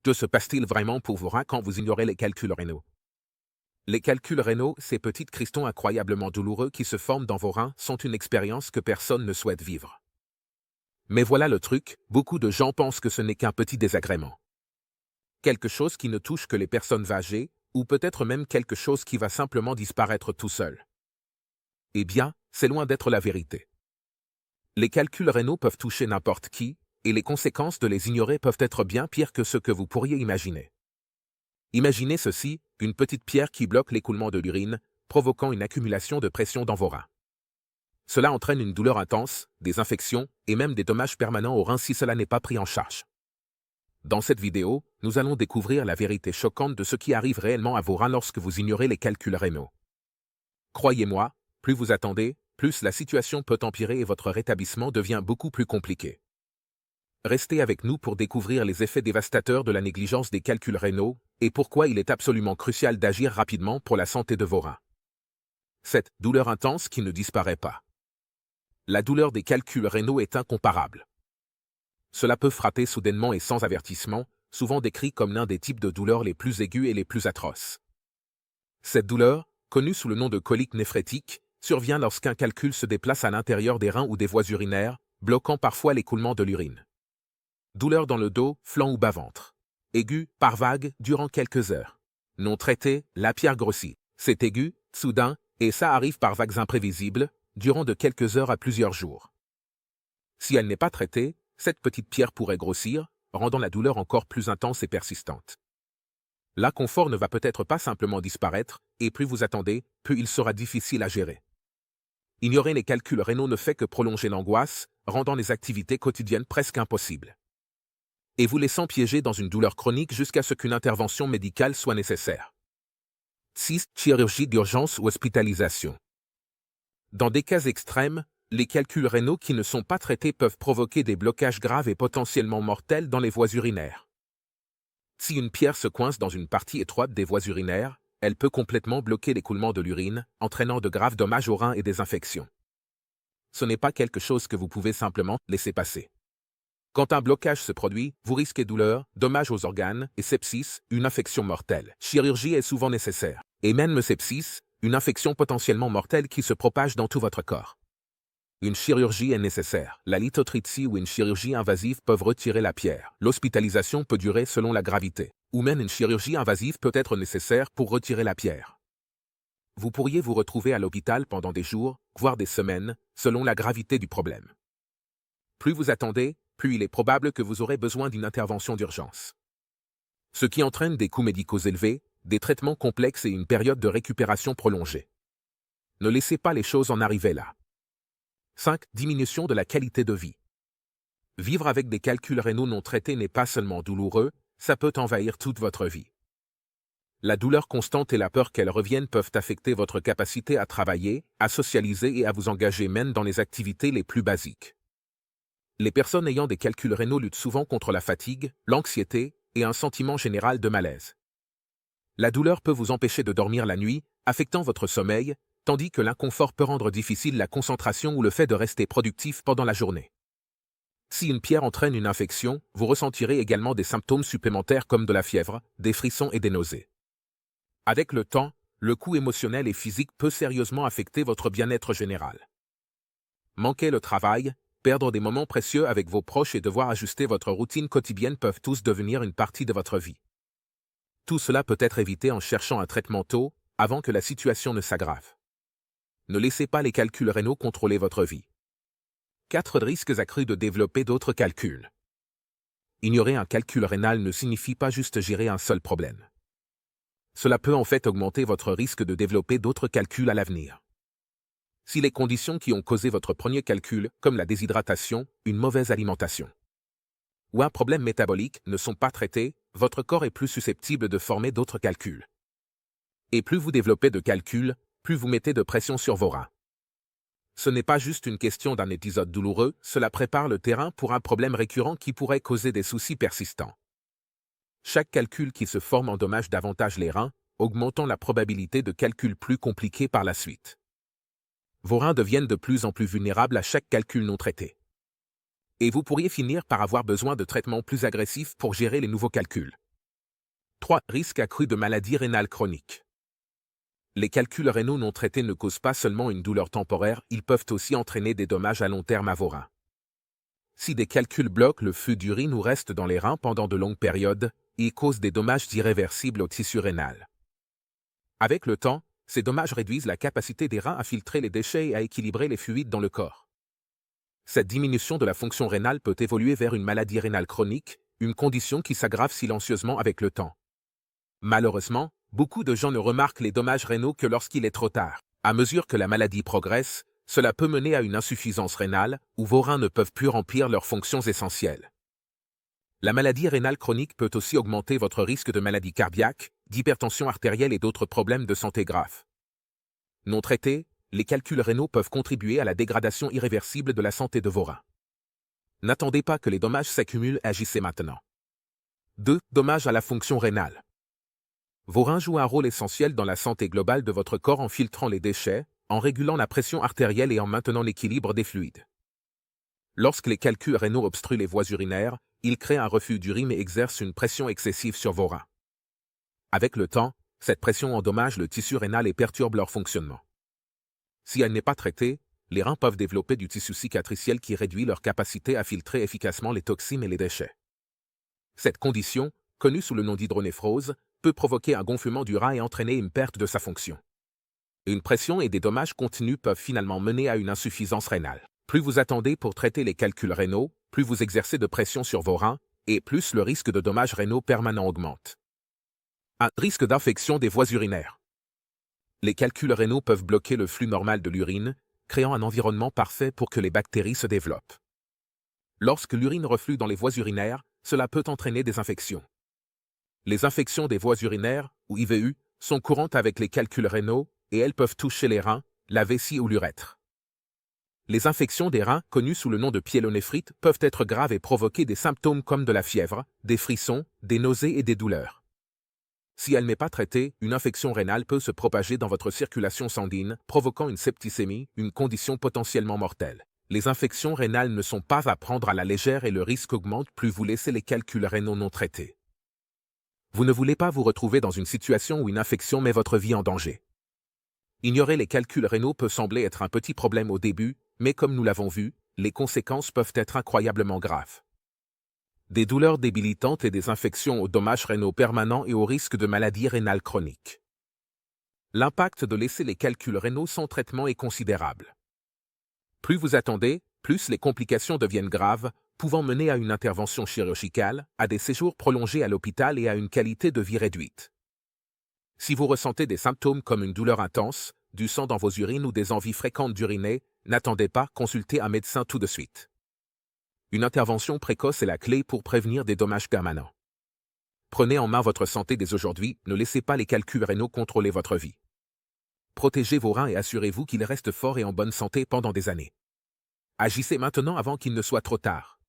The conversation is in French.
Que se passe-t-il vraiment pour vos reins quand vous ignorez les calculs rénaux? Les calculs rénaux, ces petits cristaux incroyablement douloureux qui se forment dans vos reins, sont une expérience que personne ne souhaite vivre. Mais voilà le truc, beaucoup de gens pensent que ce n'est qu'un petit désagrément. Quelque chose qui ne touche que les personnes âgées, ou peut-être même quelque chose qui va simplement disparaître tout seul. Eh bien, c'est loin d'être la vérité. Les calculs rénaux peuvent toucher n'importe qui, et les conséquences de les ignorer peuvent être bien pires que ce que vous pourriez imaginer. Imaginez ceci, une petite pierre qui bloque l'écoulement de l'urine, provoquant une accumulation de pression dans vos reins. Cela entraîne une douleur intense, des infections, et même des dommages permanents aux reins si cela n'est pas pris en charge. Dans cette vidéo, nous allons découvrir la vérité choquante de ce qui arrive réellement à vos reins lorsque vous ignorez les calculs rénaux. Croyez-moi, plus vous attendez, plus la situation peut empirer et votre rétablissement devient beaucoup plus compliqué. Restez avec nous pour découvrir les effets dévastateurs de la négligence des calculs rénaux et pourquoi il est absolument crucial d'agir rapidement pour la santé de vos reins. Cette douleur intense qui ne disparaît pas. La douleur des calculs rénaux est incomparable. Cela peut frapper soudainement et sans avertissement, souvent décrit comme l'un des types de douleurs les plus aigus et les plus atroces. Cette douleur, connue sous le nom de colique néphrétique, survient lorsqu'un calcul se déplace à l'intérieur des reins ou des voies urinaires, bloquant parfois l'écoulement de l'urine. Douleur dans le dos, flanc ou bas-ventre. Aigu, par vague, durant quelques heures. Non traité, la pierre grossit. C'est aigu, soudain, et ça arrive par vagues imprévisibles, durant de quelques heures à plusieurs jours. Si elle n'est pas traitée, cette petite pierre pourrait grossir, rendant la douleur encore plus intense et persistante. L'inconfort ne va peut-être pas simplement disparaître, et plus vous attendez, plus il sera difficile à gérer. Ignorer les calculs rénaux ne fait que prolonger l'angoisse, rendant les activités quotidiennes presque impossibles. Et vous laissant piéger dans une douleur chronique jusqu'à ce qu'une intervention médicale soit nécessaire. 6. Chirurgie d'urgence ou hospitalisation. Dans des cas extrêmes, les calculs rénaux qui ne sont pas traités peuvent provoquer des blocages graves et potentiellement mortels dans les voies urinaires. Si une pierre se coince dans une partie étroite des voies urinaires, elle peut complètement bloquer l'écoulement de l'urine, entraînant de graves dommages aux reins et des infections. Ce n'est pas quelque chose que vous pouvez simplement laisser passer. Quand un blocage se produit, vous risquez douleur, dommages aux organes et sepsis, une infection mortelle. Chirurgie est souvent nécessaire. Et même le sepsis, une infection potentiellement mortelle qui se propage dans tout votre corps. Une chirurgie est nécessaire. La lithotripsie ou une chirurgie invasive peuvent retirer la pierre. L'hospitalisation peut durer selon la gravité. Ou même une chirurgie invasive peut être nécessaire pour retirer la pierre. Vous pourriez vous retrouver à l'hôpital pendant des jours, voire des semaines, selon la gravité du problème. Plus vous attendez, plus il est probable que vous aurez besoin d'une intervention d'urgence. Ce qui entraîne des coûts médicaux élevés, des traitements complexes et une période de récupération prolongée. Ne laissez pas les choses en arriver là. 5. Diminution de la qualité de vie. Vivre avec des calculs rénaux non traités n'est pas seulement douloureux, ça peut envahir toute votre vie. La douleur constante et la peur qu'elle revienne peuvent affecter votre capacité à travailler, à socialiser et à vous engager même dans les activités les plus basiques. Les personnes ayant des calculs rénaux luttent souvent contre la fatigue, l'anxiété et un sentiment général de malaise. La douleur peut vous empêcher de dormir la nuit, affectant votre sommeil, tandis que l'inconfort peut rendre difficile la concentration ou le fait de rester productif pendant la journée. Si une pierre entraîne une infection, vous ressentirez également des symptômes supplémentaires comme de la fièvre, des frissons et des nausées. Avec le temps, le coût émotionnel et physique peut sérieusement affecter votre bien-être général. Manquer le travail, perdre des moments précieux avec vos proches et devoir ajuster votre routine quotidienne peuvent tous devenir une partie de votre vie. Tout cela peut être évité en cherchant un traitement tôt, avant que la situation ne s'aggrave. Ne laissez pas les calculs rénaux contrôler votre vie. 4 risques accrus de développer d'autres calculs. Ignorer un calcul rénal ne signifie pas juste gérer un seul problème. Cela peut en fait augmenter votre risque de développer d'autres calculs à l'avenir. Si les conditions qui ont causé votre premier calcul, comme la déshydratation, une mauvaise alimentation, ou un problème métabolique, ne sont pas traités, votre corps est plus susceptible de former d'autres calculs. Et plus vous développez de calculs, plus vous mettez de pression sur vos reins. Ce n'est pas juste une question d'un épisode douloureux, cela prépare le terrain pour un problème récurrent qui pourrait causer des soucis persistants. Chaque calcul qui se forme endommage davantage les reins, augmentant la probabilité de calculs plus compliqués par la suite. Vos reins deviennent de plus en plus vulnérables à chaque calcul non traité. Et vous pourriez finir par avoir besoin de traitements plus agressifs pour gérer les nouveaux calculs. 3. Risque accru de maladie rénale chronique. Les calculs rénaux non traités ne causent pas seulement une douleur temporaire, ils peuvent aussi entraîner des dommages à long terme à vos reins. Si des calculs bloquent le flux d'urine ou restent dans les reins pendant de longues périodes, ils causent des dommages irréversibles au tissu rénal. Avec le temps, ces dommages réduisent la capacité des reins à filtrer les déchets et à équilibrer les fluides dans le corps. Cette diminution de la fonction rénale peut évoluer vers une maladie rénale chronique, une condition qui s'aggrave silencieusement avec le temps. Malheureusement, beaucoup de gens ne remarquent les dommages rénaux que lorsqu'il est trop tard. À mesure que la maladie progresse, cela peut mener à une insuffisance rénale, où vos reins ne peuvent plus remplir leurs fonctions essentielles. La maladie rénale chronique peut aussi augmenter votre risque de maladie cardiaque, d'hypertension artérielle et d'autres problèmes de santé graves. Non traités, les calculs rénaux peuvent contribuer à la dégradation irréversible de la santé de vos reins. N'attendez pas que les dommages s'accumulent, agissez maintenant. 2. Dommages à la fonction rénale. Vos reins jouent un rôle essentiel dans la santé globale de votre corps en filtrant les déchets, en régulant la pression artérielle et en maintenant l'équilibre des fluides. Lorsque les calculs rénaux obstruent les voies urinaires, ils créent un reflux d'urine et exercent une pression excessive sur vos reins. Avec le temps, cette pression endommage le tissu rénal et perturbe leur fonctionnement. Si elle n'est pas traitée, les reins peuvent développer du tissu cicatriciel qui réduit leur capacité à filtrer efficacement les toxines et les déchets. Cette condition, connue sous le nom d'hydronéphrose, peut provoquer un gonflement du rein et entraîner une perte de sa fonction. Une pression et des dommages continus peuvent finalement mener à une insuffisance rénale. Plus vous attendez pour traiter les calculs rénaux, plus vous exercez de pression sur vos reins, et plus le risque de dommages rénaux permanents augmente. 1. Risque d'infection des voies urinaires. Les calculs rénaux peuvent bloquer le flux normal de l'urine, créant un environnement parfait pour que les bactéries se développent. Lorsque l'urine reflue dans les voies urinaires, cela peut entraîner des infections. Les infections des voies urinaires, ou IVU, sont courantes avec les calculs rénaux, et elles peuvent toucher les reins, la vessie ou l'urètre. Les infections des reins, connues sous le nom de pyélonéphrite, peuvent être graves et provoquer des symptômes comme de la fièvre, des frissons, des nausées et des douleurs. Si elle n'est pas traitée, une infection rénale peut se propager dans votre circulation sanguine, provoquant une septicémie, une condition potentiellement mortelle. Les infections rénales ne sont pas à prendre à la légère et le risque augmente plus vous laissez les calculs rénaux non traités. Vous ne voulez pas vous retrouver dans une situation où une infection met votre vie en danger. Ignorer les calculs rénaux peut sembler être un petit problème au début, mais comme nous l'avons vu, les conséquences peuvent être incroyablement graves. Des douleurs débilitantes et des infections aux dommages rénaux permanents et au risque de maladies rénales chroniques. L'impact de laisser les calculs rénaux sans traitement est considérable. Plus vous attendez, plus les complications deviennent graves, pouvant mener à une intervention chirurgicale, à des séjours prolongés à l'hôpital et à une qualité de vie réduite. Si vous ressentez des symptômes comme une douleur intense, du sang dans vos urines ou des envies fréquentes d'uriner, n'attendez pas, consultez un médecin tout de suite. Une intervention précoce est la clé pour prévenir des dommages permanents. Prenez en main votre santé dès aujourd'hui, ne laissez pas les calculs rénaux contrôler votre vie. Protégez vos reins et assurez-vous qu'ils restent forts et en bonne santé pendant des années. Agissez maintenant avant qu'il ne soit trop tard.